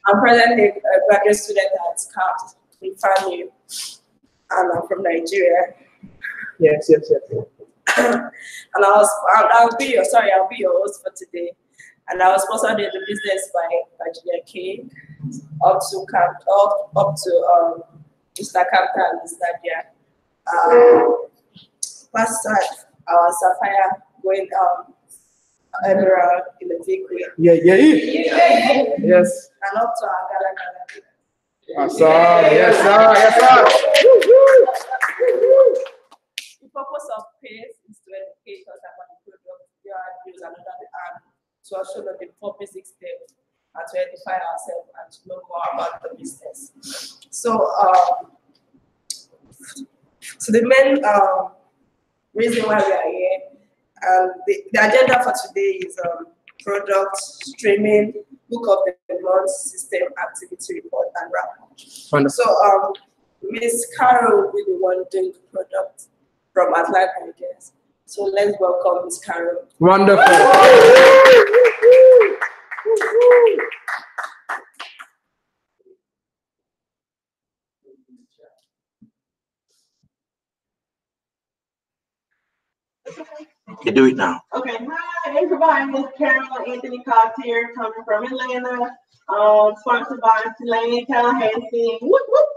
I'm presently a graduate student at CAPS in FAMU, and I'm from Nigeria. Yes. And I'll be your host for today. And I was sponsored in the business by Julia K. up to Mr. Camta and Mr. Dia. Past that, our Sapphire going everywhere in the big way. Yeah. Yes. And up to our Gala. Yes, sir. The purpose of Pase is to educate us about the product, their use another and to also know the 4 basic steps and to edify ourselves and to know more about the business. So the main reason why we are here, the agenda for today is product streaming, book of the month, system activity report, and wrap. So Miss Carol will be the one doing the product from Atlanta, I guess. So let's welcome Miss Carol. Wonderful. You do it now. Okay, hi everybody. This is Carol Anthony Cox here, coming from Atlanta. Sponsored by Tulane, Tallahassee. Whoop whoop.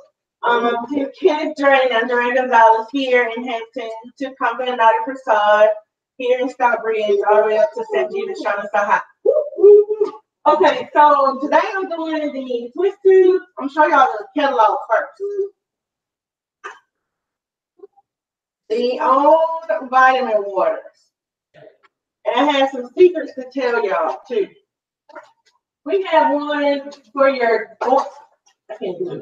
Kenneth Drain and Duran Gonzalez here in Hampton, to Company United Prasad here in Stockbridge, all the way up to St. Judas, Shauna High. Okay, so today I'm doing the twist tube. I'm gonna show y'all the catalog first. The old vitamin waters. And I have some secrets to tell y'all too. We have one for your voice. I can't do it.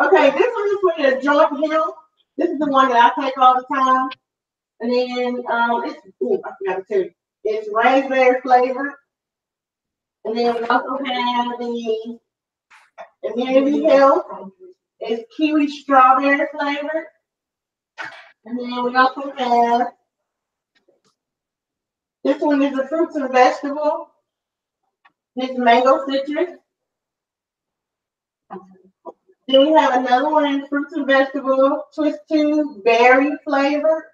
Okay, this one is for your joint health. This is the one that I take all the time. And then I forgot to tell you. It's raspberry flavored. And then we also have the immunity health. It's kiwi strawberry flavored. And then we also have, this one is a fruits and vegetable. This mango citrus. Then we have another one, fruits and vegetable, twist tube, berry flavor.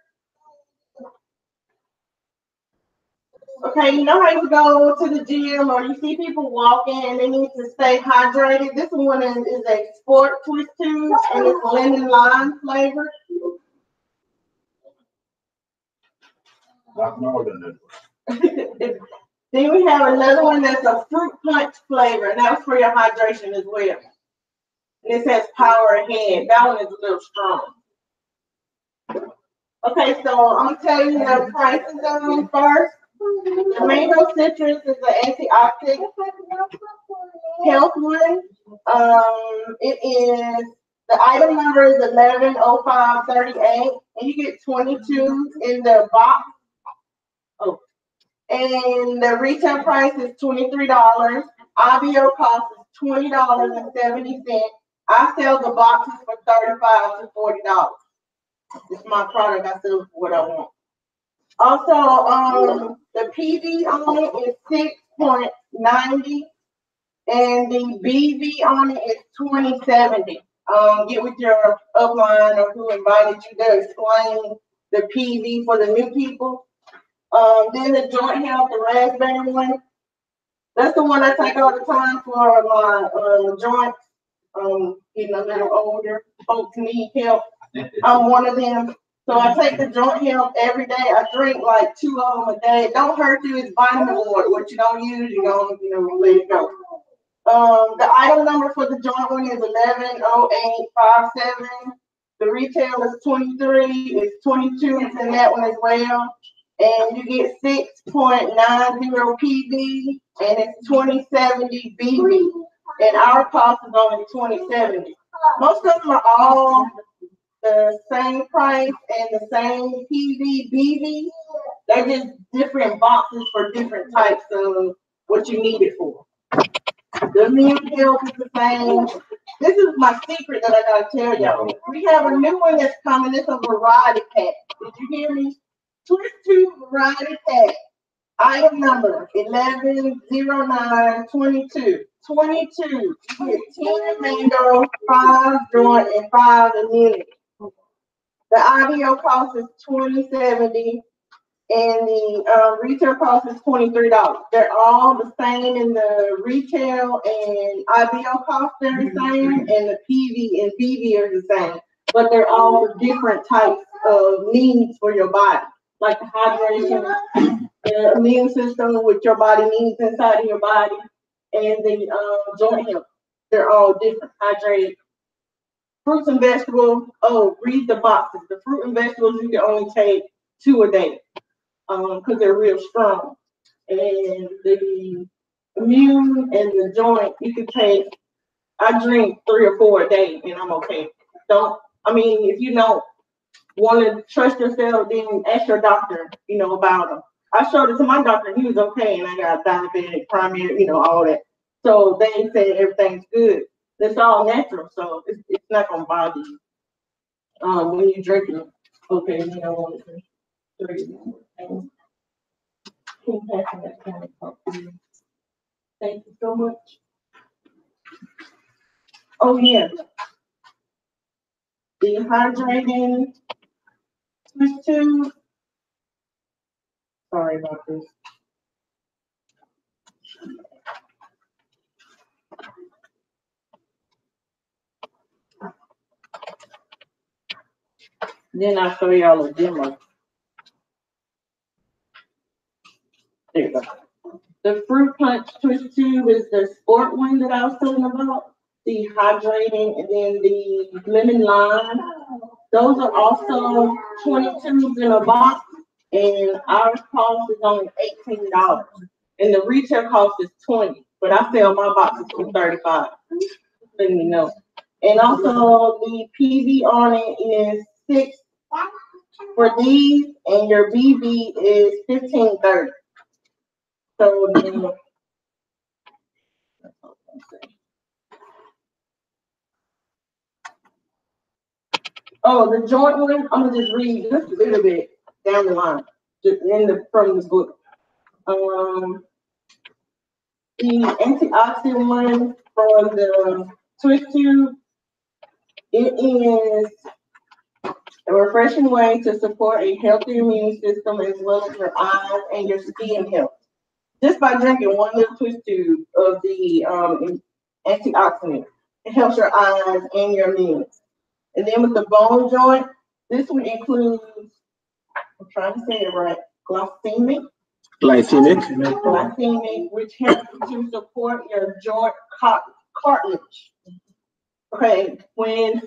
Okay, you know how you go to the gym or you see people walking and they need to stay hydrated? This one is a sport twist tube and it's lemon lime flavor. Then we have another one that's a fruit punch flavor, and that's for your hydration as well. And it says power ahead. That one is a little strong. Okay, so I'm gonna tell you the prices of them first. The mango citrus is an antioxidant health one. It is, the item number is 110538, and you get 22 in the box. Oh, and the retail price is $23. IBO cost is $20.70. I sell the boxes for $35 to $40. It's my product. I sell what I want. Also, the PV on it is 6.90, and the BV on it is 2070. Get with your upline or who invited you to explain the PV for the new people. Then the joint health, the raspberry one. That's the one I take all the time for my joints. Getting a little older, folks need help. I'm one of them. So I take the joint health every day. I drink like 2 of them a day. It don't hurt you. It's vitamin water. What you don't use, you're going to let it go. The item number for the joint one is 110857. The retail is 23. It's 22 in that one as well. And you get 6.90 PV and it's 2070 BV. And our cost is only 2070. Most of them are all the same price and the same PV, BV. They're just different boxes for different types of what you need it for. The immune health is the same. This is my secret that I gotta tell y'all. We have a new one that's coming. It's a variety pack. Did you hear me? Twist Tube variety pack. Item number 110922. 22. You get 10 mango, 5 joint, and 5 immunity. The IBO cost is $20.70, and the retail cost is $23. They're all the same in the retail and IBO cost. They're the same, and the PV and BV are the same, but they're all different types of needs for your body, like the hydration, the immune system, what your body needs inside of your body, and the joint health. They're all different. Hydrated. Fruits and vegetables. Oh, read the boxes. The fruit and vegetables you can only take 2 a day, because they're real strong. And the immune and the joint you can take. I drink 3 or 4 a day, and I'm okay. If you don't want to trust yourself, then ask your doctor, about them. I showed it to my doctor, and he was okay, and I got diabetic, primary, all that. So they say everything's good. It's all natural, so it's not gonna bother you. When you drink it, okay, you don't want to drink it. Thank you so much. Oh yeah, the hydrating Twist Tube. Sorry about this. Then I'll show y'all a demo. There you go. The Fruit Punch Twist Tube is the sport one that I was talking about. The hydrating, and then the lemon lime. Those are also 20 tubes in a box, and our cost is only $18. And the retail cost is $20, but I sell my boxes for $35. Letting you know. And also the PV on it is 6 for these, and your BB is $15.30. So then, the joint one, I'm gonna just read just a little bit down the line, just from the book. The antioxidant one for the Twist Tube, it is a refreshing way to support a healthy immune system as well as your eyes and your skin health. Just by drinking 1 little Twist Tube of the antioxidant, it helps your eyes and your immune. And then with the bone joint, this one includes, I'm trying to say it right, glycemic, which helps to support your joint cartilage. Okay, when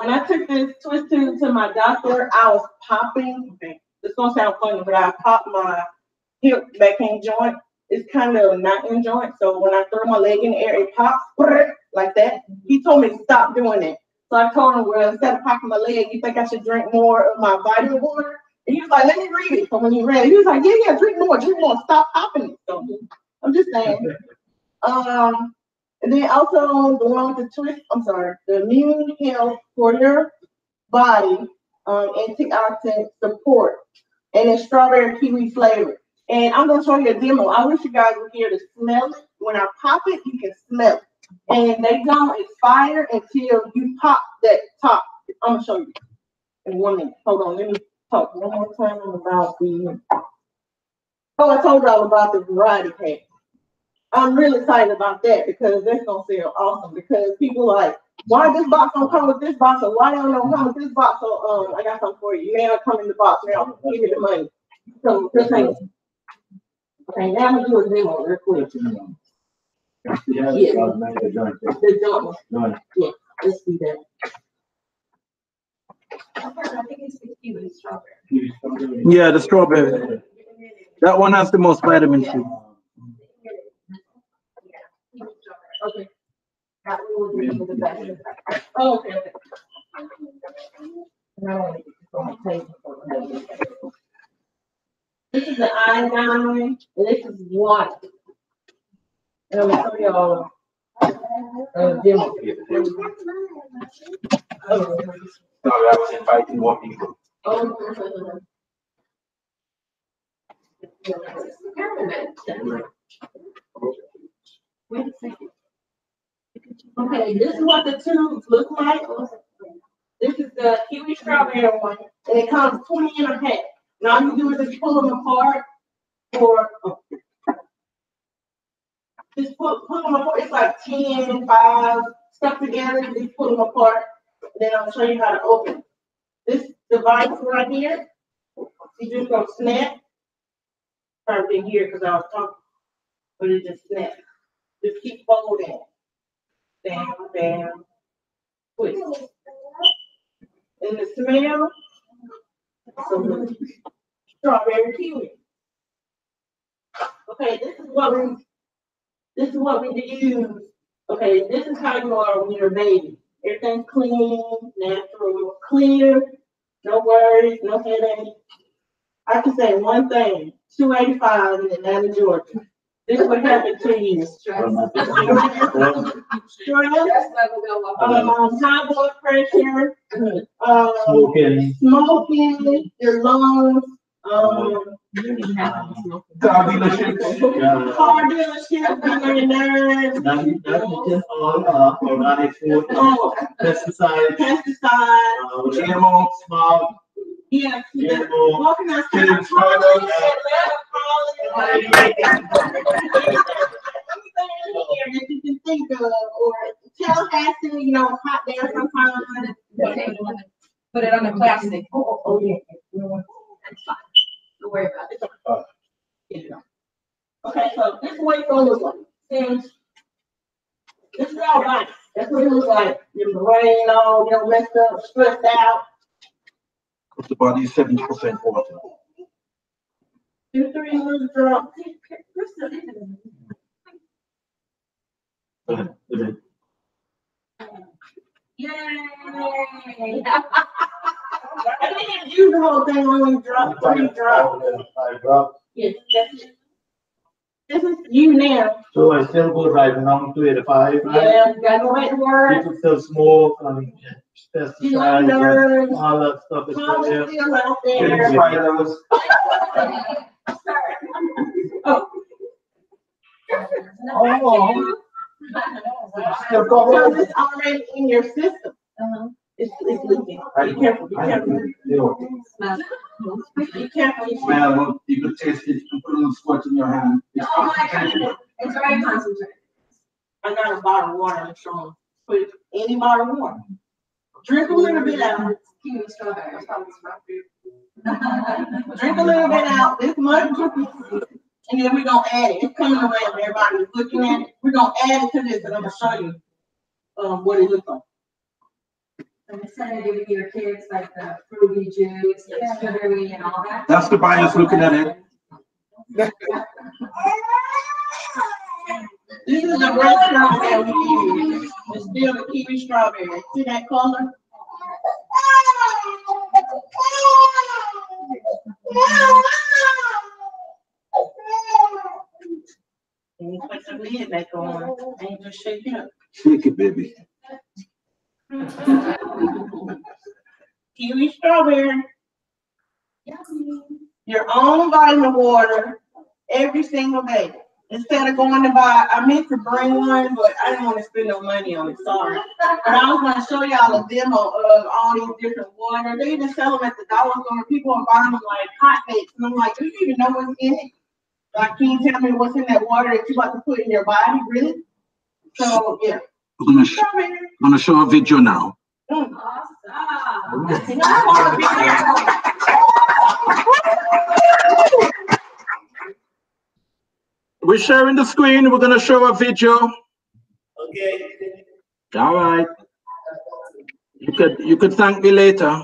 I took this Twist Tube to my doctor, I was popping. Okay, it's gonna sound funny, but I popped my hip back in joint. It's kind of not in joint, so when I throw my leg in the air, it pops like that. He told me to stop doing it. So I told him, well, instead of popping my leg, you think I should drink more of my vitamin water? And he was like, let me read it. So when he read it, he was like, yeah, drink more, stop popping it. So I'm just saying. And then also the one with the immune health for your body, antioxidant support, and it's strawberry kiwi flavor. And I'm gonna show you a demo. I wish you guys were here to smell it. When I pop it, you can smell it. And they don't expire until you pop that top. I'm gonna show you in 1 minute. Hold on, let me talk one more time about I told y'all about the variety pack. I'm really excited about that because that's gonna sell awesome. Because people like, why this box don't come with this box, or why they don't come with this box? So I got something for you. You may not come in the box now. Give me the money. So just hang. Okay, now I'm gonna do a demo real quick. Yeah. The joint. Yeah, let's do that. I think it's the kiwi strawberry. Yeah, the strawberry. That one has the most vitamin C. Okay. That one will be the best. Oh, okay. This is the iodine, and this is water. And I'm gonna show y'all Demo. Sorry, I was inviting more people. Wait a second. Okay, this is what the tubes look like. This is the kiwi strawberry one, and it comes 20 in a pack. Now you do is just pull them apart, or just pull them apart. It's like 10, 5 stuck together. Just pull them apart. And then I'll show you how to open. This device right here, you just go snap. Probably didn't hear because I was talking, but it just snaps. Just keep folding. Bam, bam, twist. And the smell, so strawberry kiwi. Okay, this is what we use. Okay, this is how you are when you're a baby. Everything's clean, natural, clear, no worries, no headache. I can say one thing, 285 in Atlanta, Georgia. This is what happened to you. Stress, high blood pressure, smoking, your lungs, Car dealership. car dealership, your nerves, Organic food, pesticides, GMO. smog, yeah, GMO, walking outside, kids, that you can think of, or Tallahassee, you know, hot there sometimes. Put it on the plastic. Oh, yeah. That's fine. Don't worry about it. Yeah. Okay, so this is what it's gonna look like. Since this is all right. That's what it looks like. Your brain all, you know, messed up, stressed out. Because the body is 70% water. 2, 3 little drops. Yay! I didn't use the whole thing, only drop, 3 drops. Yes, that's it. This is you now. So I still go driving on 285, right? Yeah, you gotta go back to work. People still smoke, You like nerves. pesticides, all that stuff is All still the there. still out there. Spiders. Oh. Oh. Still So got it's already in your system. It's leaking. Be careful, be careful. Be careful. Well, you could taste it, you put a little squirt in your hand. Oh my God. It's very concentrated. I got a bottle of water in Sean. Put any bottle of water. Drink a little bit out. Kiwi strawberry. It's probably my favorite. Drink a little bit out. This much. And then we're gonna add it. It's coming around. Everybody's looking at it. We're gonna add it to this, and I'm gonna show you what it looks like. And instead of giving your kids like the fruity juice, the sugary and all that. That's the buyers looking at it. This is the red strawberry we use. It's still the kiwi strawberry. See that color? And you put the lid back on and you just shake it up. Shake it, baby. Kiwi strawberry. Your own vitamin water every single day. Instead of going to buy, I meant to bring one, but I didn't want to spend no money on it, sorry. But I was going to show y'all a demo of all these different waters. They even sell them at the dollar store. People are buying them like hotcakes. And I'm like, do you even know what's in it? Like, can you tell me what's in that water that you like to put in your body, really? So, yeah. We're gonna show a video now. Awesome. We're sharing the screen. We're gonna show a video. Okay. All right. You could thank me later.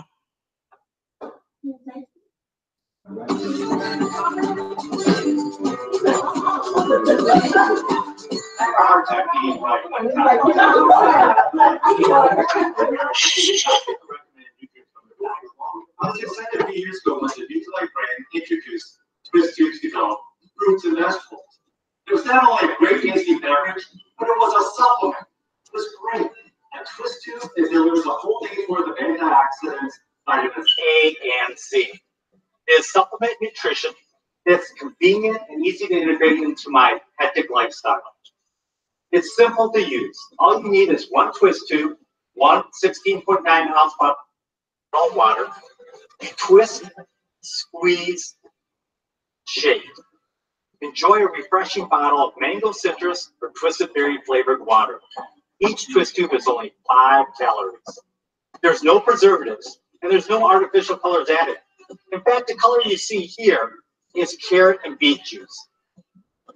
I was just saying a few years ago when the Nutrilite brand introduced Swiss tubes developed fruits and vegetables. It was not only a great tasting beverage, but it was a supplement. It was vitamins A and C. It is supplement nutrition that's convenient and easy to integrate into my hectic lifestyle. It's simple to use. All you need is one twist tube, one 16.9-ounce bottle of water. You twist, squeeze, shake. Enjoy a refreshing bottle of mango citrus or twisted berry flavored water. Each twist tube is only 5 calories. There's no preservatives, and there's no artificial colors added. In fact, the color you see here is carrot and beet juice.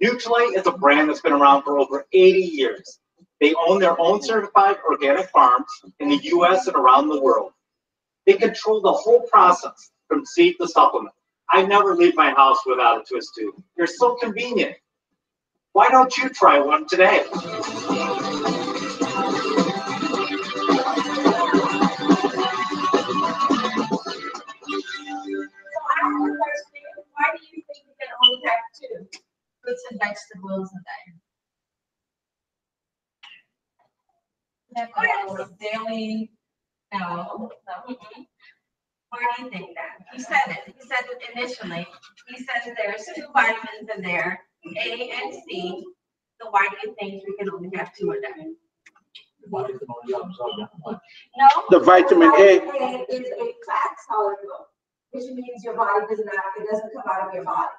Nutrilite is a brand that's been around for over 80 years. They own their own certified organic farms in the US and around the world. They control the whole process from seed to supplement. I never leave my house without a twist tube. They're so convenient. Why don't you try one today? So I have a question. Why do you think we can only have 2 fruits and vegetables a day? That's daily. No. Why do you think that? He said it. He said it initially. He said there's 2 vitamins in there, A and C. So why do you think we can only have 2 a day? No. The vitamin A. Is a fat soluble, which means your body it doesn't come out of your body.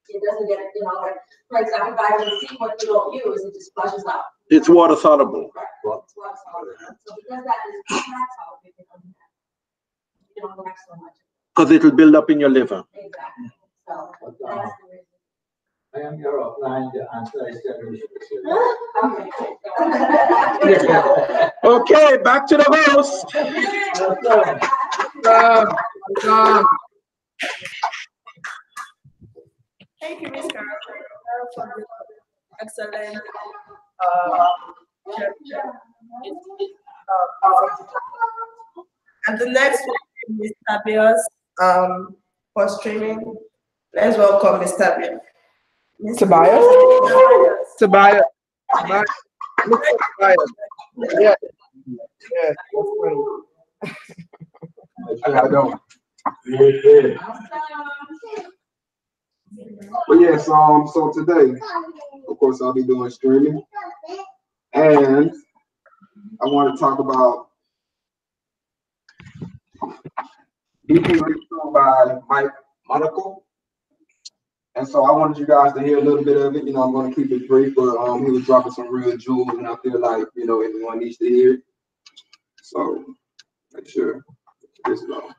It doesn't get, like, for example, vitamin C, what you don't use, it just flushes out. It's water soluble. Right. It's water soluble. So because that is fat soluble, you don't have so much. Because it'll build up in your liver. Exactly. So that's the reason. I am here applying the anti-stagnation. Okay. Okay, back to the host. Thank you, Ms. Carter, for the excellent and the next one is Mr. Bios for streaming. Let's welcome Mr. Bios. Tobias? Tobias. Mr. Tobias. Yeah. Yeah, that's funny. How you doing? But yes, so today, of course, I'll be doing streaming, and I want to talk about Deeply Restored by Mike Monaco. And so I wanted you guys to hear a little bit of it. I'm going to keep it brief, but he was dropping some real jewels, and I feel like, everyone needs to hear it. So make sure this is on.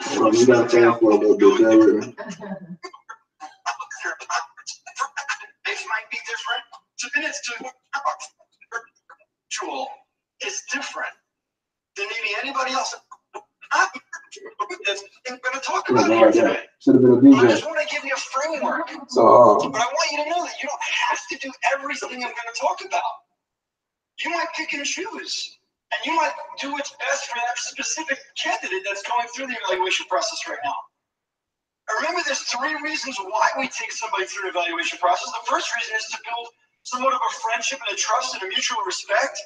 So you got time for a little bit there with me. It might be different. Submit to virtual is different than maybe anybody else that's going to talk about here today. Should have been a DJ. I just want to give you a framework. So, but I want you to know that you don't have to do everything I'm going to talk about. You might pick and choose. And you might do what's best for that specific candidate that's going through the evaluation process right now. And remember, there's 3 reasons why we take somebody through an evaluation process. The first reason is to build somewhat of a friendship and a trust and a mutual respect,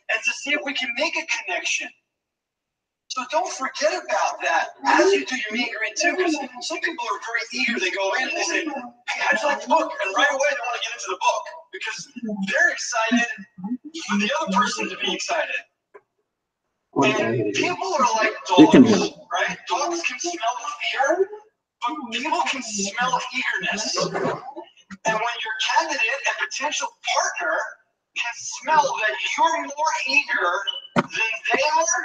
and to see if we can make a connection. So don't forget about that as you do your meet and greet too, because some people are very eager. They go in and they say, hey, how'd you like the book? And right away they want to get into the book because they're excited for the other person to be excited. And people are like dogs, right? Dogs can smell fear, but people can smell eagerness. And when your candidate and potential partner can smell that you're more eager than they are,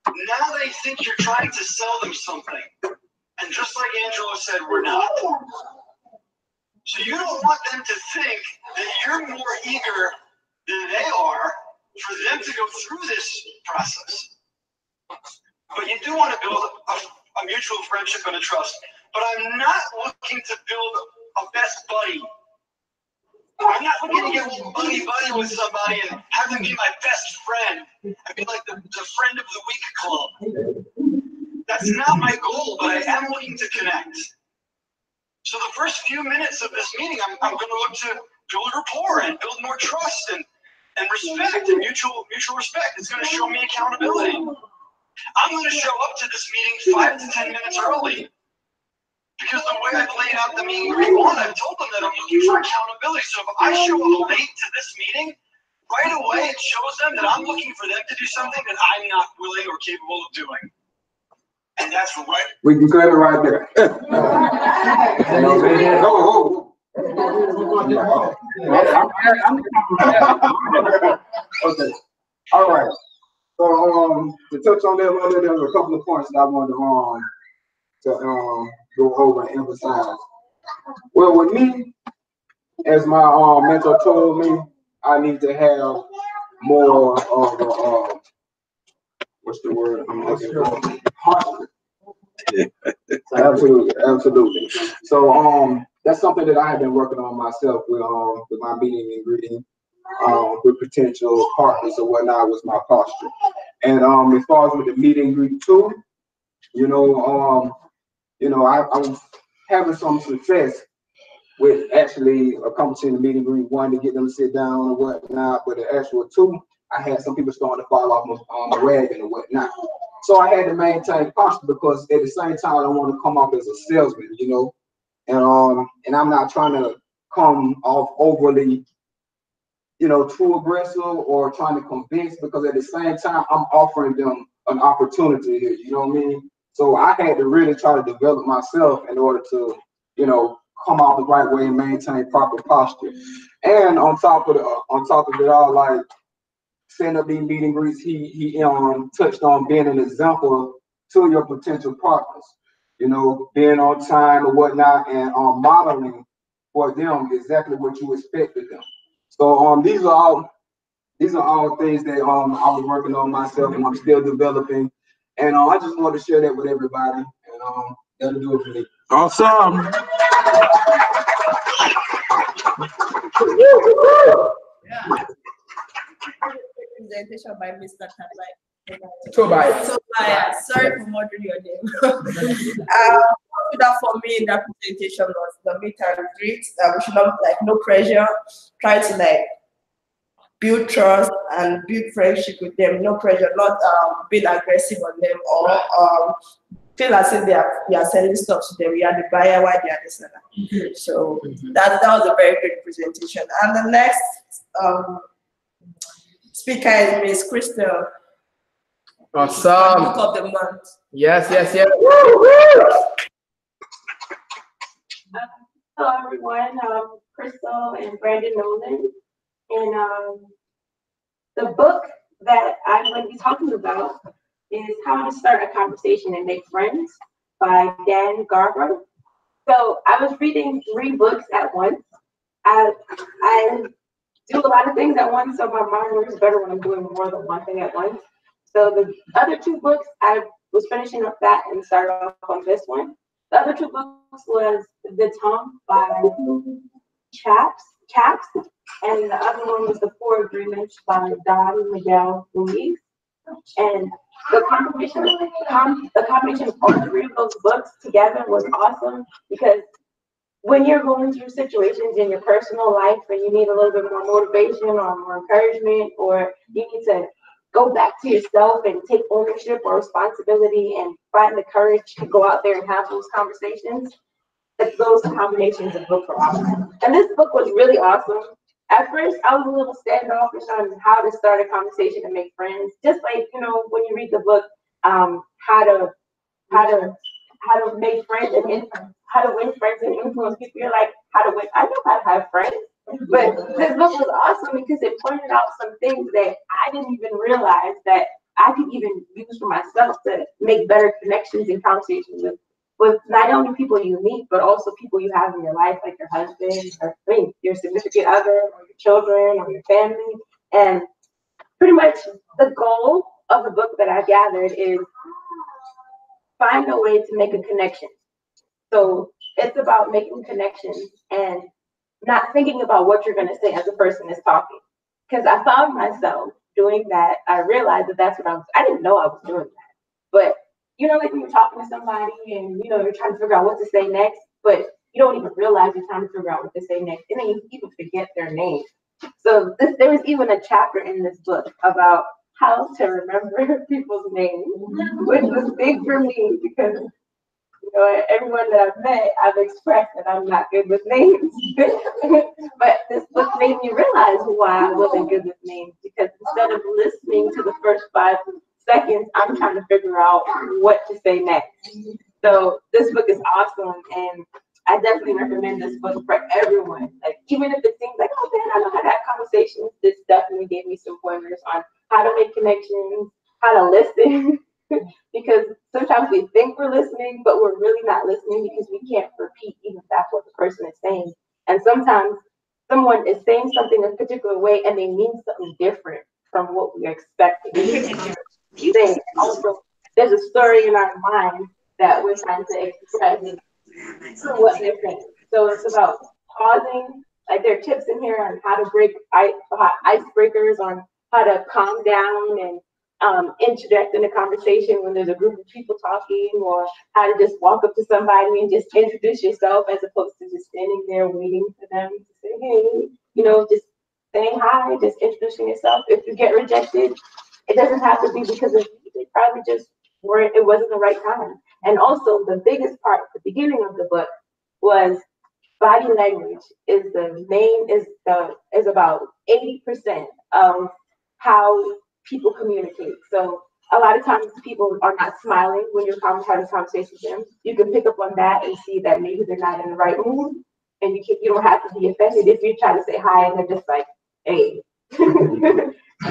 now they think you're trying to sell them something. And just like Angela said, we're not. So you don't want them to think that you're more eager than they are for them to go through this process. But you do want to build a mutual friendship and a trust. But I'm not looking to build a best buddy. I'm not looking to get a little buddy with somebody and have them be my best friend. I'd be like the friend of the week club. That's not my goal, but I am looking to connect. So the first few minutes of this meeting, I'm going to look to build rapport and build more trust and and respect and mutual respect. It's going to show me accountability. I'm going to show up to this meeting 5 to 10 minutes early because the way I've laid out the meeting we want, I've told them that I'm looking for accountability. So if I show up late to this meeting, right away it shows them that I'm looking for them to do something that I'm not willing or capable of doing. And that's right. We can cut it right there. Okay. All right. So to touch on that a little bit, there were a couple of points that I wanted to go over and emphasize. Well, with me, as my mentor told me, I need to have more of a what's the word I'm looking for? Posture. Absolutely. So that's something that I have been working on myself with my meeting and greeting with potential partners or whatnot was my posture. And as far as with the meet and greet too, I was having some success with actually accomplishing the meet and greet, one to get them to sit down or whatnot, but the actual two, I had some people starting to fall off my wagon or whatnot. So I had to maintain posture because at the same time I don't want to come off as a salesman, and I'm not trying to come off overly, too aggressive or trying to convince, because at the same time I'm offering them an opportunity here, you know what I mean? So I had to really try to develop myself in order to, come out the right way and maintain proper posture. And on top of it all, like setting up these meet and greets, he touched on being an example to your potential partners, being on time or whatnot, and modeling for them exactly what you expect of them. So these are all things that I was working on myself and I'm still developing. And I just wanted to share that with everybody. And that'll do it for me. Awesome. Presentation by Mr. Tobias. Sorry for murdering your name. That for me, that presentation was the meet and greet. We should not no pressure. Try to build trust and build friendship with them. No pressure, not being aggressive on them or feel as if we are selling stuff to them. We are the buyer while they are the seller. So that was a very great presentation. And the next speaker is Miss Crystal. Awesome. Book of the month. Yes. Hello everyone, Crystal and Brandon Nolan. And the book that I'm going to be talking about is How to Start a Conversation and Make Friends by Dan Garber. So I was reading 3 books at once. I do a lot of things at once, so my mind works better when I'm doing more than one thing at once. So the other 2 books, I was finishing up that and started off on this one. The other 2 books was The Tongue by Chaps, and the other one was The 4 Agreements by Don Miguel Ruiz. And the combination of all 3 of those books together was awesome, because when you're going through situations in your personal life and you need a little bit more motivation or more encouragement, or you need to go back to yourself and take ownership or responsibility and find the courage to go out there and have those conversations, those combinations of books are awesome. And this book was really awesome. At first, I was a little standoffish on how to start a conversation and make friends. Just like, when you read the book, how to make friends and how to win friends and influence people. You're like, how to win? I know how to have friends. But this book was awesome because it pointed out some things that I didn't even realize that I could even use for myself to make better connections and conversations with not only people you meet, but also people you have in your life, like your husband, or your significant other, or your children, or your family. And pretty much the goal of the book that I gathered is find a way to make a connection. So it's about making connections and not thinking about what you're going to say as a person is talking. Because I found myself doing that. I realized that that's what I didn't know I was doing that. But, like when you're talking to somebody and, you're trying to figure out what to say next, but you don't even realize you're trying to figure out what to say next. And then you even forget their name. So there was even a chapter in this book about how to remember people's names, which was big for me because everyone that I've met, I've expressed that I'm not good with names. But this book made me realize why I wasn't good with names, because instead of listening to the first 5 seconds, I'm trying to figure out what to say next. So this book is awesome, and I definitely recommend this book for everyone. Like, even if it seems like, oh man, I know how to have conversations, this definitely gave me some pointers on how to make connections, how to listen. Because sometimes we think we're listening, but we're really not listening because we can't repeat even if that's what the person is saying. And sometimes someone is saying something a particular way and they mean something different from what we expected. And also, there's a story in our mind that we're trying to express what they're saying. So it's about pausing. Like, there are tips in here on how to break icebreakers, on how to calm down and interject in a conversation when there's a group of people talking, or how to just walk up to somebody and just introduce yourself as opposed to just standing there waiting for them to say, hey, just saying hi, just introducing yourself. If you get rejected, it doesn't have to be because of you. They probably just weren't, it wasn't the right time. And also the biggest part at the beginning of the book was body language is about 80% of how people communicate. So a lot of times people are not smiling when you're having a conversation with them. You can pick up on that and see that maybe they're not in the right mood, and you don't have to be offended if you try to say hi and they're just like, hey.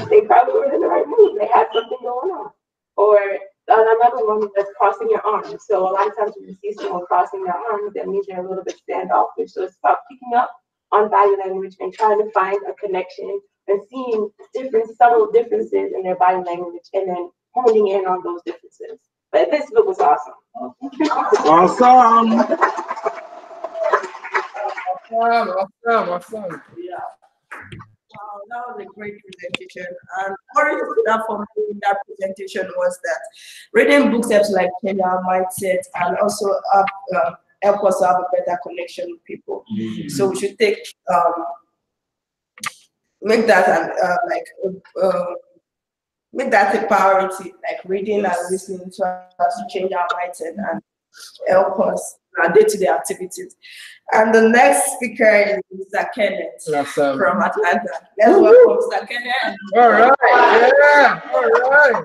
They probably were in the right mood. They had something going on. Or another one that's crossing your arms. So a lot of times when you see someone crossing their arms, that means they're a little bit standoffish. So it's about picking up on body language and trying to find a connection and seeing different subtle differences in their body language and then honing in on those differences. But this book was awesome. Awesome. Awesome. Yeah. Wow, that was a great presentation. And what really stood out for me in that presentation was that reading books helps like change our mindset and also help us have a better connection with people. So we should make that make that a priority, like reading and listening to us to change our mindset and help us in our day-to-day activities. And the next speaker is Mr. Kenneth from Atlanta. Let's welcome Mr. Kenneth. All right. Yeah. All right.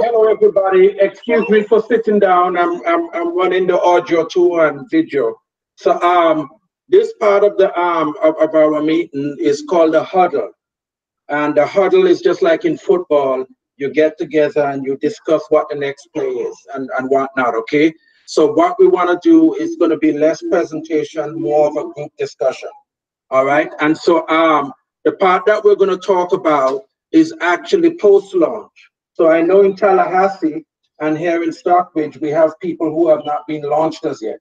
Hello, everybody. Excuse me for sitting down. I'm running the audio too and video. So this part of the of our meeting is called a huddle, and the huddle is just like in football. You get together and you discuss what the next play is and whatnot. Okay. So what we want to do is going to be less presentation, more of a group discussion. All right. And so the part that we're going to talk about is actually post-launch. So I know in Tallahassee and here in Stockbridge, we have people who have not been launched as yet.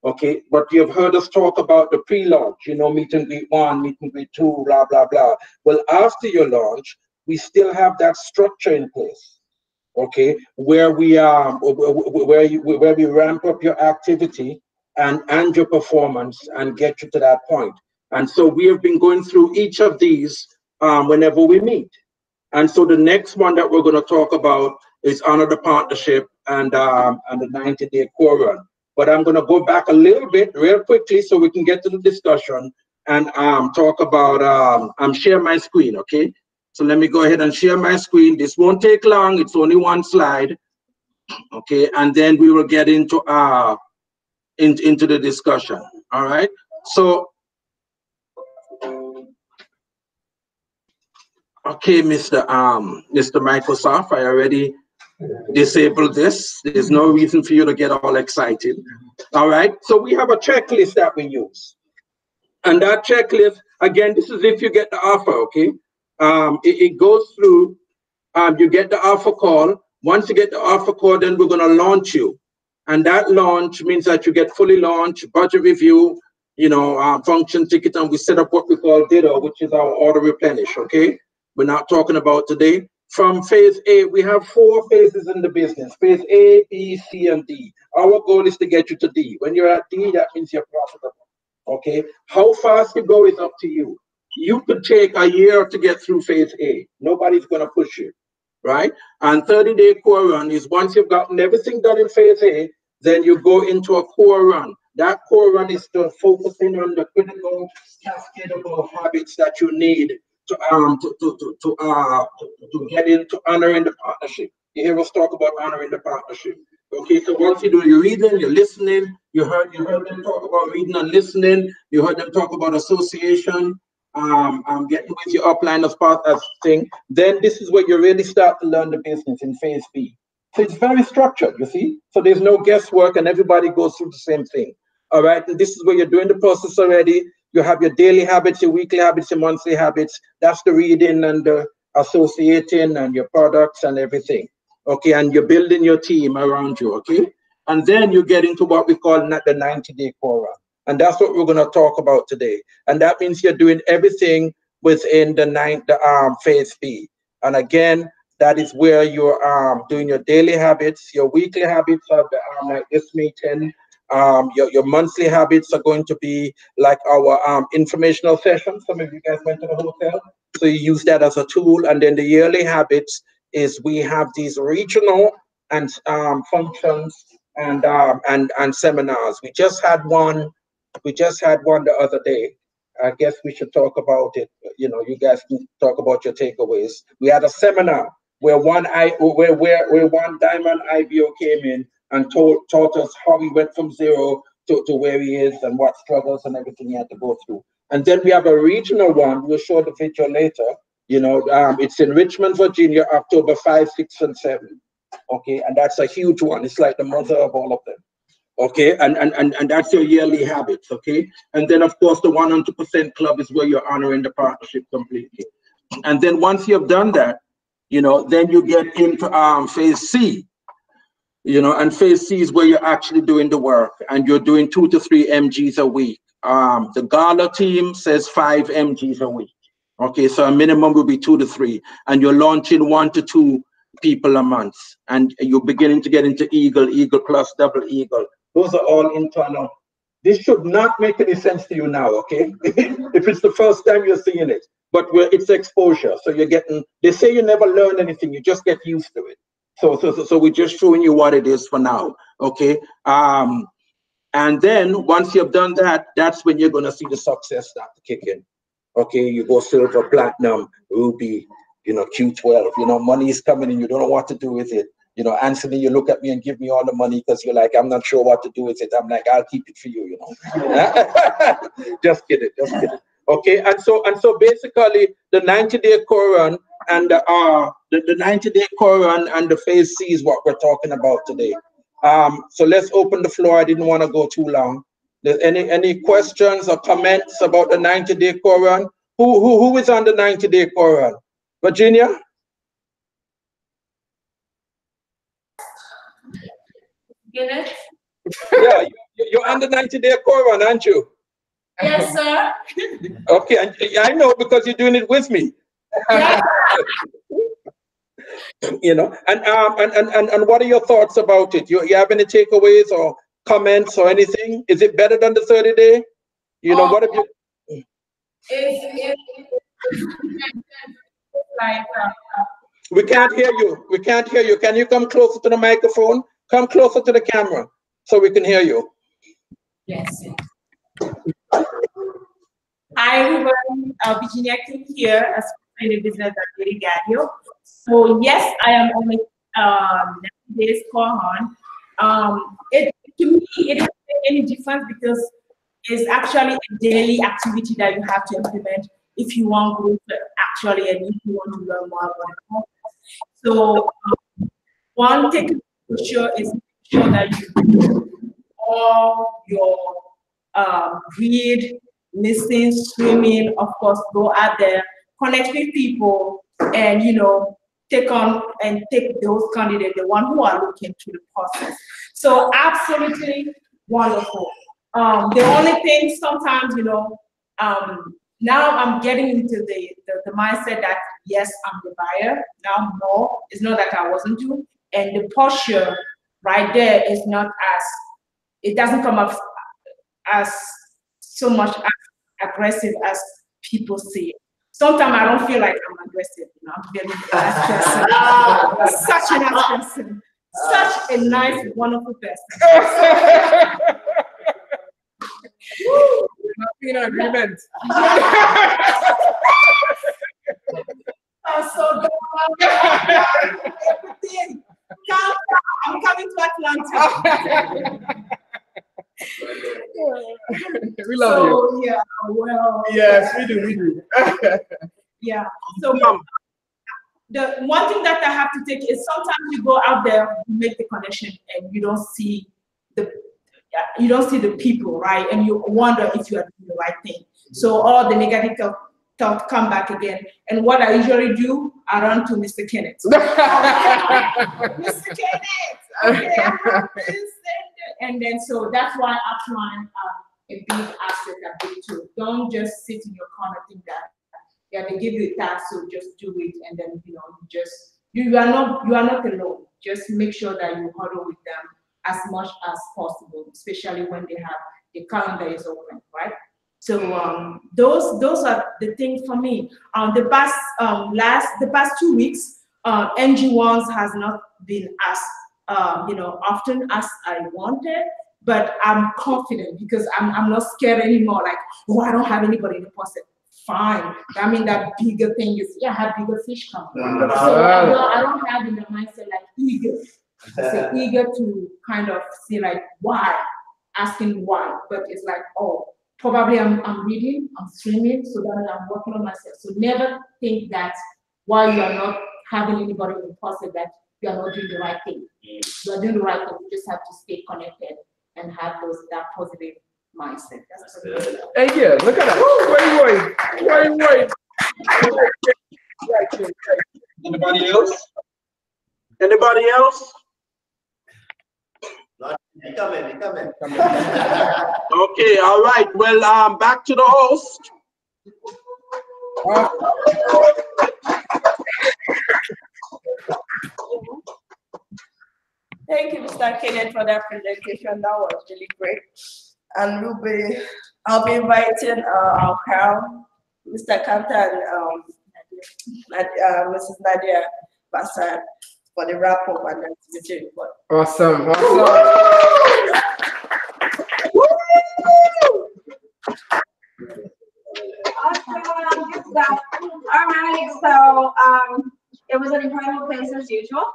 Okay. But you've heard us talk about the pre-launch, meet and greet 1, meet and greet 2, blah, blah, blah. Well, after your launch, we still have that structure in place. Okay, where we ramp up your activity and your performance and get you to that point. And so we have been going through each of these whenever we meet. And so the next one that we're going to talk about is Honor the Partnership and the 90-day core run. But I'm going to go back a little bit real quickly so we can get to the discussion and talk about share my screen. Okay. So let me go ahead and share my screen. This won't take long. It's only one slide. Okay, and then we will get into the discussion. All right. So, okay, Mr. Microsoft, I already disabled this. There's no reason for you to get all excited. All right. So we have a checklist that we use, and that checklist, again, this is if you get the offer. Okay. It goes through, you get the offer call. Once you get the offer call, then we're going to launch you. And that launch means that you get fully launched, budget review, function ticket, and we set up what we call Ditto, which is our auto replenish, okay? We're not talking about today. From phase A, we have 4 phases in the business. Phase A, B, C, and D. Our goal is to get you to D. When you're at D, that means you're profitable, Okay, how fast you go is up to you. You could take a year to get through phase A. Nobody's going to push you, right? And 30-day core run is once you've gotten everything done in phase A, then you go into a core run. That core run is to focusing on the critical cascadable habits that you need to get into honoring the partnership. You hear us talk about honoring the partnership. Okay, so once you do your reading, you're listening, you heard them talk about reading and listening, you heard them talk about association, getting with your upline as part of thing, then this is where you really start to learn the business in phase B. So it's very structured, you see? So there's no guesswork and everybody goes through the same thing. All right, and this is where you're doing the process already. You have your daily habits, your weekly habits, your monthly habits. That's the reading and the associating and your products and everything. Okay, and you're building your team around you, okay? And then you get into what we call the 90-day core run. And that's what we're going to talk about today. And that means you're doing everything within the phase B. And again, that is where you're doing your daily habits, your weekly habits are like this meeting. Your monthly habits are going to be like our informational sessions. Some of you guys went to the hotel, so you use that as a tool. And then the yearly habits is we have these regional and functions and seminars. We just had one the other day. I guess we should talk about it. You know, you guys can talk about your takeaways. We had a seminar where one diamond IBO came in and taught us how he went from zero to where he is and what struggles and everything he had to go through. And then we have a regional one. We'll show the video later. You know, it's in Richmond, Virginia, October 5, 6, and 7. Okay, and that's a huge one. It's like the mother of all of them. Okay, and that's your yearly habits. Okay, and then of course the 100% club is where you're honoring the partnership completely. And then once you've done that, you know, then you get into phase C. You know, and phase C is where you're actually doing the work, and you're doing 2 to 3 mgs a week. The Gala team says 5 mgs a week. Okay, so a minimum will be 2 to 3, and you're launching 1 to 2 people a month, and you're beginning to get into Eagle, Eagle Plus, Double Eagle. Those are all internal. This should not make any sense to you now, okay? If it's the first time you're seeing it, but it's exposure. So you're getting, they say you never learn anything, you just get used to it. So we're just showing you what it is for now, okay? And then once you've done that, that's when you're gonna see the success start to kick in. Okay, you go silver, platinum, ruby, you know, Q12, you know, money is coming and you don't know what to do with it. You know, Anthony, you look at me and give me all the money because you're like, I'm not sure what to do with it. I'm like, I'll keep it for you, you know. Just kidding, just kidding. Okay, and so basically the 90-day core run and the 90-day core run and the phase C is what we're talking about today. So let's open the floor. I didn't want to go too long. There's any questions or comments about the 90-day core run? Who is on the 90-day core run? Virginia? Guinness? Yeah, you're on the 90-day core run, aren't you? Yes, sir. Okay, and I know because you're doing it with me. Yeah. You know, and what are your thoughts about it? You have any takeaways or comments or anything? Is it better than the 30-day? You know, what have you? Like, We can't hear you. We can't hear you. Can you come closer to the microphone? Come closer to the camera so we can hear you. yes. Hi, everyone. Virginia King here, as in the business at Lady Gadio. So, yes, I am on the 90 days core on. To me, it doesn't make any difference because it's actually a daily activity that you have to implement if you want growth actually and if you want to learn more about the process. So, one thing for sure is make sure that you do all your read, listen, swimming, of course, go out there, connect with people, and you know, take those candidates, the one who are looking to the process. So absolutely wonderful. The only thing sometimes, you know, now I'm getting into the mindset that yes, I'm the buyer now more. It's not that I wasn't doing, and the posture right there is not as, it doesn't come up as so much aggressive as people see it. Sometimes I don't feel like I'm aggressive, you know, I'm very nice person. Such a nice person. Such a nice, wonderful person. We're not in agreement. So everything. I'm coming to Atlanta. We love you. Yeah, well. Yes, we do. Yeah. So the one thing that I have to take is sometimes you go out there, you make the connection, and you don't see the people, right? And you wonder if you are doing the right thing. So all the negative thoughts come back again. And what I usually do, I run to Mr. Kenneth. Mr. Kenneth, okay, I have this. And then so that's why Upline a big asset that they do. Don't just sit in your corner think that they give you a task, so just do it, and then you are not alone. Just make sure that you huddle with them as much as possible, especially when they have the calendar is open, right? So those are the things for me. The past 2 weeks, NG1s has not been as often as I wanted, but I'm confident because I'm not scared anymore. Like, oh, I don't have anybody in the process. Fine. I mean, that bigger thing is, I have bigger fish coming. So I don't have in the mindset like eager. So eager to kind of see like why, asking why, but it's like, oh, probably I'm reading, I'm streaming, so that I'm working on myself. So never think that while you are not having anybody in the process that you are not doing the right thing. You are doing the right thing. You just have to stay connected and have that positive mindset. That's good. Hey, yeah, look at that. Wait. Anybody else? Anybody else? Come in. Okay, all right. Well, back to the host. Thank you, Mr. Kenneth, for that presentation. That was really great. And I'll be inviting our crowd, Mr. Kanta and Mrs. Nadia Bassad for the wrap up and the report. Awesome. All right, so it was an incredible place as usual.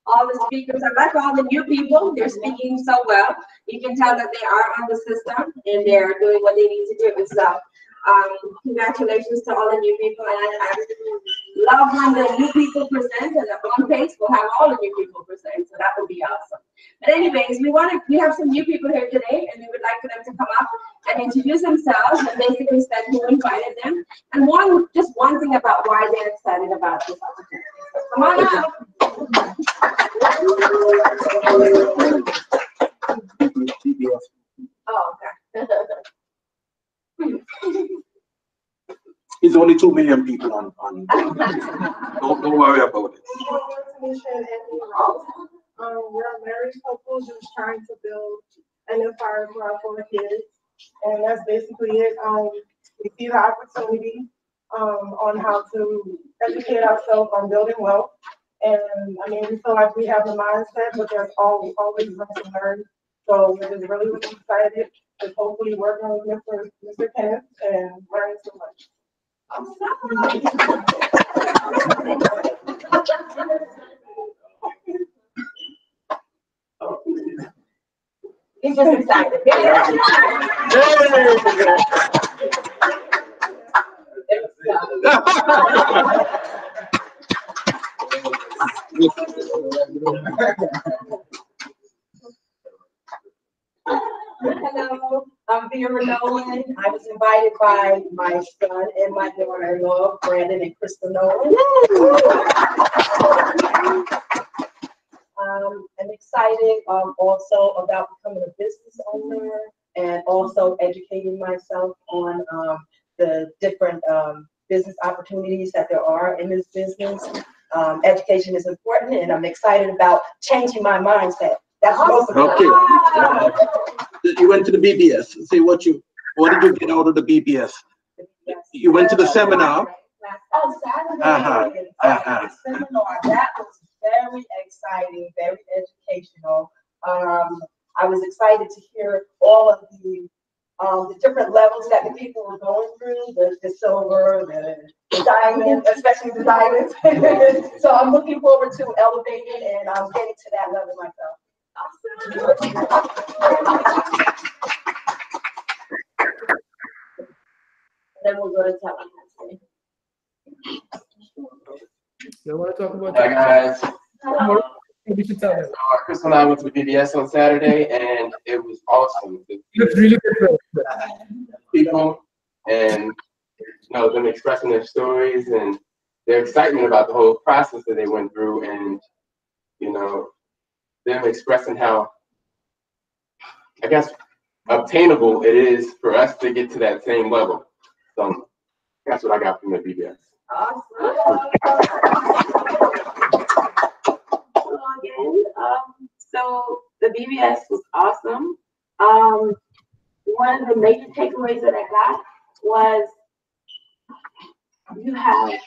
All the speakers, I like all the new people. They're speaking so well. You can tell that they are on the system and they're doing what they need to do. So congratulations to all the new people. And I love when the new people present, and on Pase we'll have all the new people present. So that would be awesome. But anyways, we have some new people here today, and we would like for them to come up and introduce themselves and basically say who invited them, and just one thing about why they're excited about this opportunity. So come on up. Oh, okay. It's only 2 million people on. Don't worry about it. We're a marriage couple just trying to build an empire for our 4 kids, and that's basically it. We see the opportunity on how to educate ourselves on building wealth, and I mean, we feel like we have the mindset, but there's always room to learn. So we're just really excited to hopefully working with Mr. Kenneth and learning so much. He's just excited. Hello, I'm Vera Nolan. I was invited by my son and my daughter-in-law, Brandon and Crystal Nolan. I'm excited also about becoming a business owner and also educating myself on the different business opportunities that there are in this business. Education is important, and I'm excited about changing my mindset. That's most of it. Okay. You went to the BBS. Say what you. What did you get out of the BBS? You went to the seminar. Oh, Saturday. Uh-huh. The seminar, that was very exciting, very educational. I was excited to hear all of the different levels that the people were going through, the silver, the diamond, especially the diamonds. So I'm looking forward to elevating and getting to that level myself. Then we'll go to television. You want to talk about Hi guys. Maybe you should tell them. Chris and I went to the BBS on Saturday, and it was awesome. It's really good. People and them expressing their stories and their excitement about the whole process that they went through, and them expressing how, I guess, obtainable it is for us to get to that same level. So that's what I got from the BBS. So the BBS was awesome. One of the major takeaways that I got was you have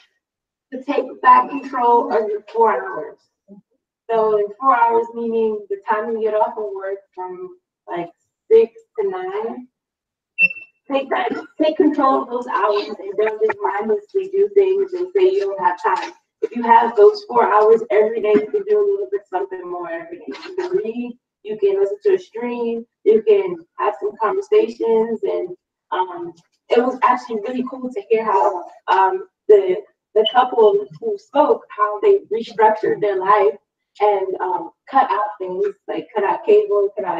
to take back control of your 4 hours. So in 4 hours, meaning the time you get off of work from like 6 to 9, take control of those hours and don't just mindlessly do things and say you don't have time. If you have those 4 hours every day, you can do a little bit something more every day. You can read, you can listen to a stream, you can have some conversations, and it was actually really cool to hear how the couple who spoke, how they restructured their life and cut out things, like cut out cable, cut out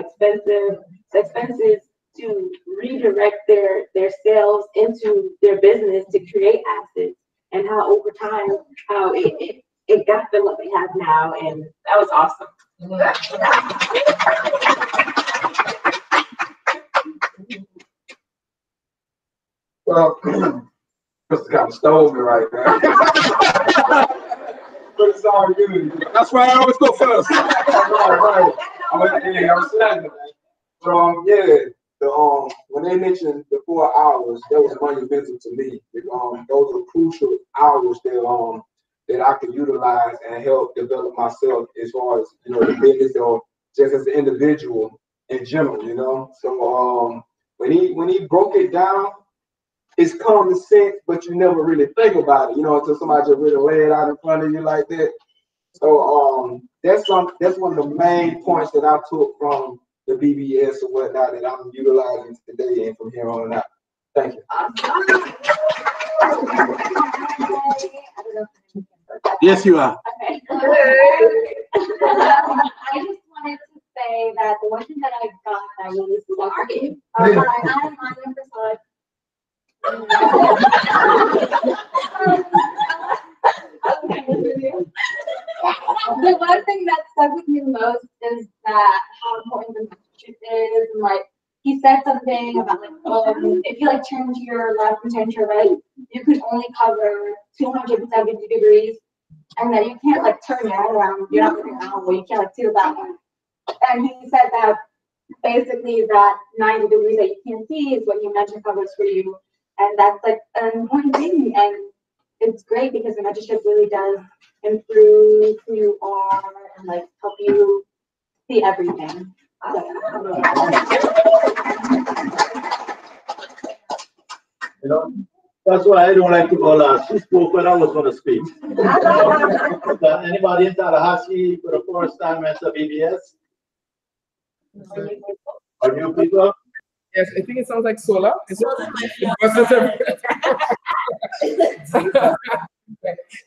expenses to redirect their sales into their business to create assets, and how over time, how it got them what they have now, and that was awesome. Well, Chris kind of stole me right now. But it's all good. That's why I always go first. Right. I'm saying, so yeah, when they mentioned the 4 hours, that was monumental to me. Those are crucial hours that I could utilize and help develop myself as far as the business or just as an individual in general. So when he broke it down, it's common sense, but you never really think about it, until somebody just really lay it out in front of you like that. So that's one of the main points that I took from the BBS or whatnot that I'm utilizing today and from here on out. Thank you. Yes, you are. Okay. I just wanted to say that the one thing that I got that really stuck with me, I had my Microsoft. The one thing that stuck with me most is that how important the mentorship is, and like he said something about if you turn to your left and turn to your right, you could only cover 270 degrees, and that you can't turn your head around. You're not looking out, or you can't do that one. And he said that basically that 90 degrees that you can't see is what your mentor covers for you. And that's an important thing, and it's great because the mentorship really does improve who you are and help you see everything. That's why I don't like to go last. She spoke when I was going to speak. Anybody in Tallahassee for the first time at the BBS? Are new people? Yes, I think it sounds like solar. Is it?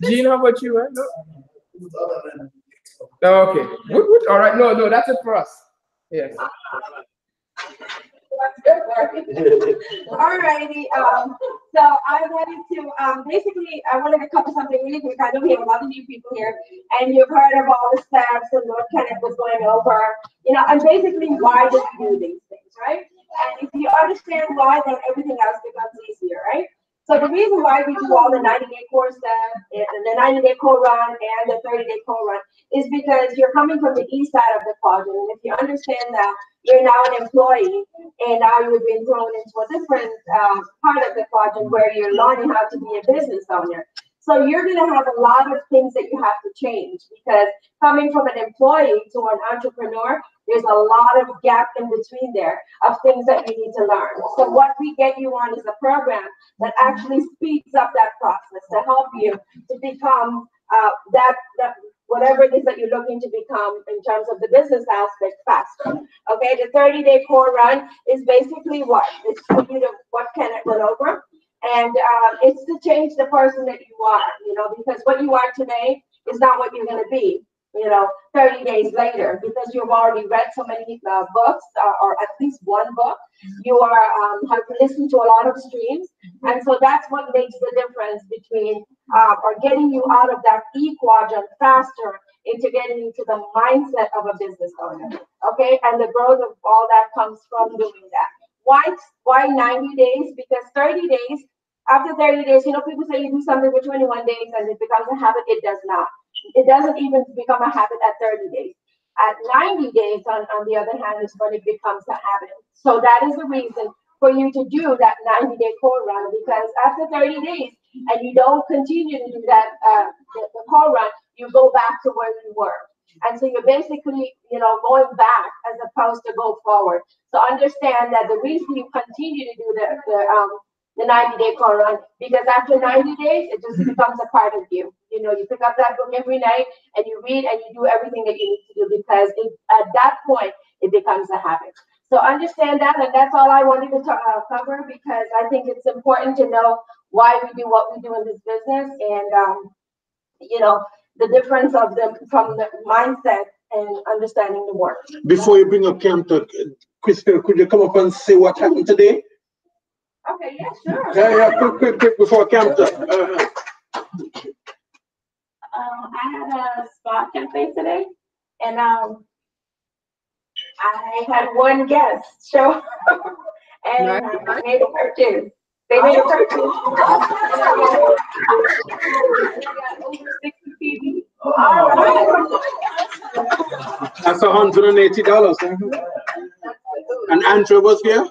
Gene, how about you? No? Okay. Good. All right. No, that's it for us. Yes. Alrighty, so I wanted to basically I wanted to cover something really quick. I know we have a lot of new people here, and you've heard of all the steps and what Kenneth was going over, and basically why do we do these things, right? And if you understand why, then everything else becomes easier, right? So the reason why we do all the 90-day core steps, and the 90-day core run, and the 30-day core run is because you're coming from the east side of the quadrant. And if you understand that you're now an employee, and now you've been thrown into a different part of the quadrant where you're learning how to be a business owner. So you're going to have a lot of things that you have to change, because coming from an employee to an entrepreneur, there's a lot of gap in between there of things that you need to learn. So what we get you on is a program that actually speeds up that process to help you to become that whatever it is that you're looking to become in terms of the business aspect faster. Okay, the 30-day core run is basically what? It's for you to, what can it run over? And it's to change the person that you are, you know, because what you are today is not what you're going to be, you know, 30 days later, because you've already read so many books, or at least one book. You are have listened to a lot of streams, and so that's what makes the difference between or getting you out of that E quadrant faster into getting into the mindset of a business owner. Okay, and the growth of all that comes from doing that. Why 90 days? Because 30 days, after 30 days, you know, people say you do something for 21 days and it becomes a habit. It does not. It doesn't even become a habit at 30 days. At 90 days, on the other hand, is when it becomes a habit. So that is the reason for you to do that 90-day core run, because after 30 days, and you don't continue to do that, the core run, you go back to where you were. And so you're basically, you know, going back as opposed to go forward. So understand that the reason you continue to do the 90-day core run, because after 90 days, it just becomes a part of you. You know, you pick up that book every night and you read and you do everything that you need to do, because at that point, it becomes a habit. So understand that, and that's all I wanted to cover, because I think it's important to know why we do what we do in this business, and you know, the difference of them from the mindset and understanding the work. Before you bring up Camp, Crystal, could you come up and say what happened today? Okay, yeah, sure. Yeah, quick before Camp. I had a spot campaign today, and I had one guest show up, and I made a purchase. They made a purchase. Over 60 people. All right. That's $180. Huh? And Andrew was here?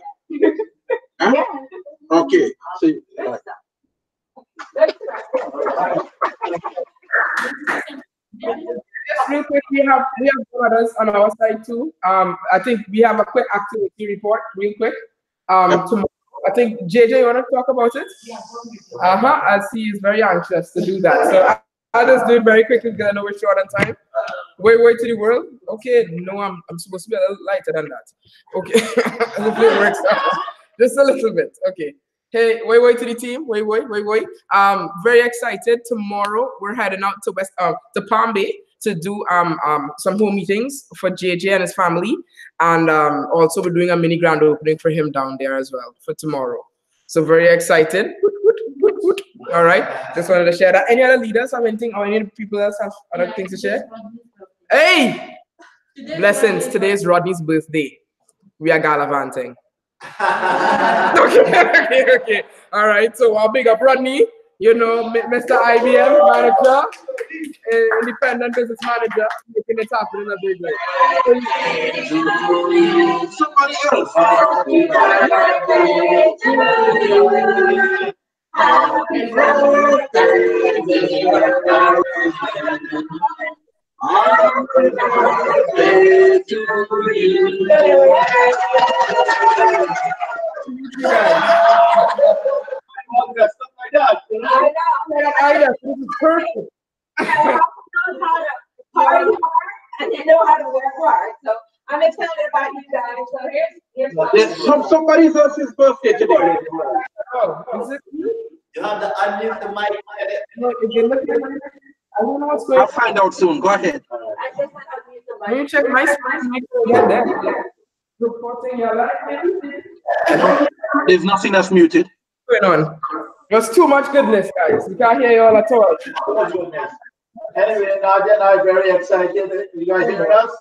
Huh? Yeah. Okay. So, Just real quick, we have others on our side too. I think we have a quick activity report, real quick. Tomorrow, I think JJ, you want to talk about it? As he is very anxious to do that. So I'll just do it very quickly because I know we're short on time. Way to the world. Okay, no, I'm supposed to be a little lighter than that. Okay, hopefully it works out. Just a little bit. Okay. Hey, way to the team. Way. Very excited. Tomorrow we're heading out to Palm Bay to do some home meetings for JJ and his family, and also we're doing a mini grand opening for him down there as well for tomorrow. So very excited. All right, just wanted to share that. Any other leaders have anything, or any people else have other things to share? Hey, blessings. Today is Rodney's birthday. We are gallivanting. Okay. All right. So I'll big up Rodney. You know, Mr. IBM manager, independent business manager, making it happen in a big way. somebody else. Happy birthday, dear Rodney. Happy birthday to you. I know, this is perfect. How to party hard and they know how to work hard. So I'm excited about you guys. So here's Somebody else's birthday today. Oh, is it? You have to unmute the mic. I don't know what's going on. I'll find out soon. Go ahead. I just want to unmute the mic. Let me check my screen. Make sure I get that. Reporting your life. There's nothing that's muted. What's going on? There's too much goodness, guys. We can't hear you all at all. Anyway, Nadia and I are very excited. You guys hearing us?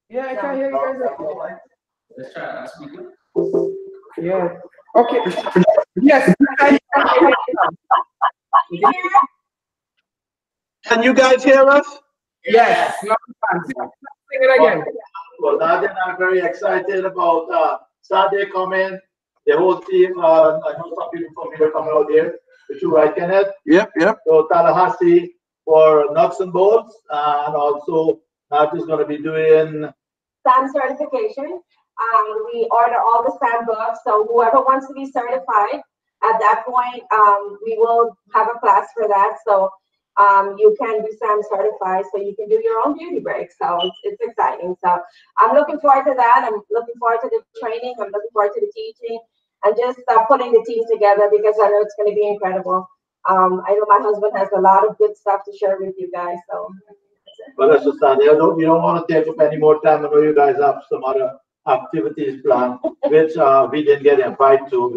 Yeah, I can't hear you guys at all. Let's try that speaker. Yeah. Okay. Yes. Can you guys hear us? Yes. Sing it again. Well, Nadia and I are very excited about Saturday coming. The whole team, I know some people from here coming out here. Is you right, Kenneth? Yep, yep. So Tallahassee for nuts and bolts, and also Nadia's going to be doing SAM certification. We order all the SAM books, so whoever wants to be certified, at that point, we will have a class for that. So you can be SAM certified, so you can do your own beauty break. So it's exciting. So I'm looking forward to that. I'm looking forward to the training. I'm looking forward to the teaching, and just putting the team together, because I know it's going to be incredible. I know my husband has a lot of good stuff to share with you guys. So. Well, that's just that. We don't want to take up any more time. I know you guys have some other activities planned, which we didn't get invited to.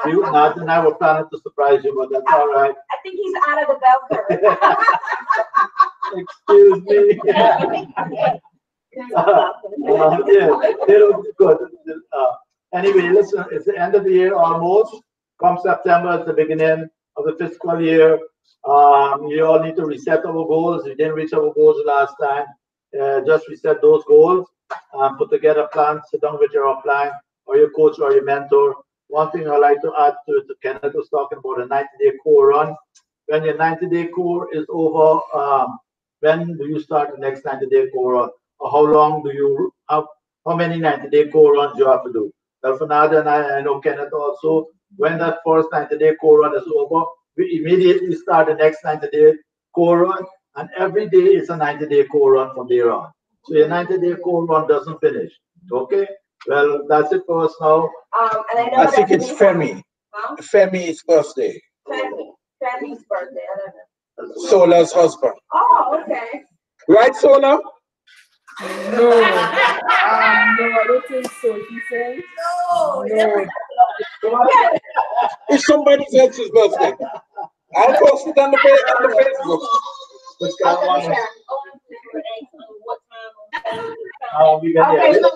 Nadia and I were planning to surprise you, but that's all right. I think he's out of the bell curve. Excuse me. Good. Anyway, listen, it's the end of the year almost. Come September, it's the beginning of the fiscal year. You all need to reset our goals. We didn't reach our goals last time. Just reset those goals and put together a plan. Sit down with your upline or your coach or your mentor. One thing I like to add to it, Kenneth was talking about a 90-day core run. When your 90-day core is over, when do you start the next 90-day core run? Or how long do you have? How many 90-day core runs you have to do? Well, for Nadia and I know Kenneth also. When that first 90-day core run is over, we immediately start the next 90-day core run, and every day is a 90-day core run from there on. So your 90-day core run doesn't finish. Okay? Well, that's it for us now. And I know I think it's Femi. Huh? Femi's birthday. Femi's birthday. I don't know. Sola's husband. Oh, okay. Right, Sola? No, I don't think so. She said no. It's somebody else's birthday. I'll post it on the Facebook. Okay, so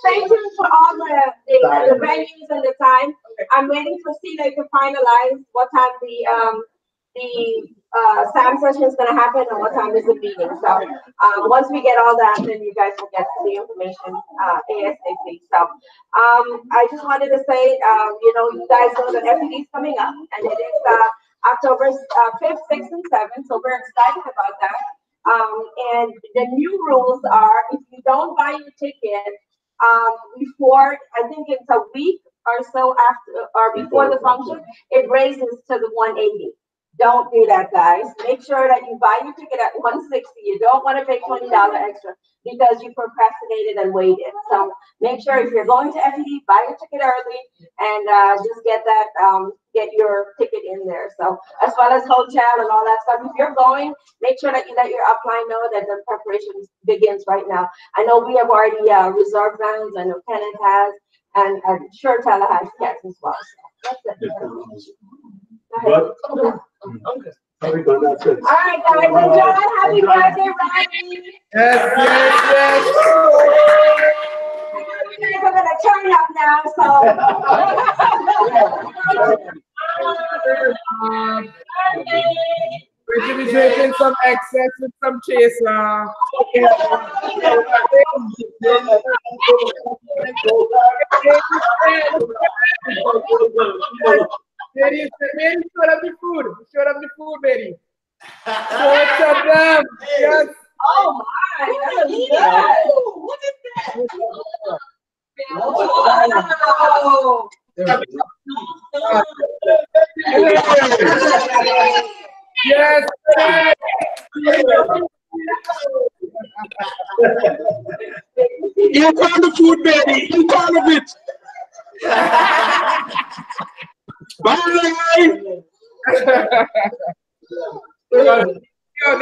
stay tuned for all the venues and the time. I'm waiting for CNA to finalize what time the SAM session is going to happen and what time is the meeting. So once we get all that, then you guys will get the information ASAP. So I just wanted to say, you guys know that FED is coming up, and it is October 5th, 6th, and 7th. So we're excited about that. And the new rules are, if you don't buy your ticket before, I think it's a week or so after or before the function, it raises to the 180. Don't do that, guys. Make sure that you buy your ticket at 160. You don't want to pay $20 extra because you procrastinated and waited. So make sure if you're going to FED, buy your ticket early and just get that, get your ticket in there. So as well as hotel and all that stuff. If you're going, make sure that you let your upline know that the preparation begins right now. I know we have already reserved rounds. I know Kenneth has, and I'm sure Tallahassee has as well. So that's it. But, very good, that's it. All right, guys, enjoy. Happy birthday, Rodney. Yes. You guys are gonna turn up now, We're to be drinking some excess with some chaser. Mary, show up the food. Show up the food, Mary. Show it to them. Yes. Oh my, that is good. What is that? Yes. You call the food, baby. You call of it. Bye. Yo,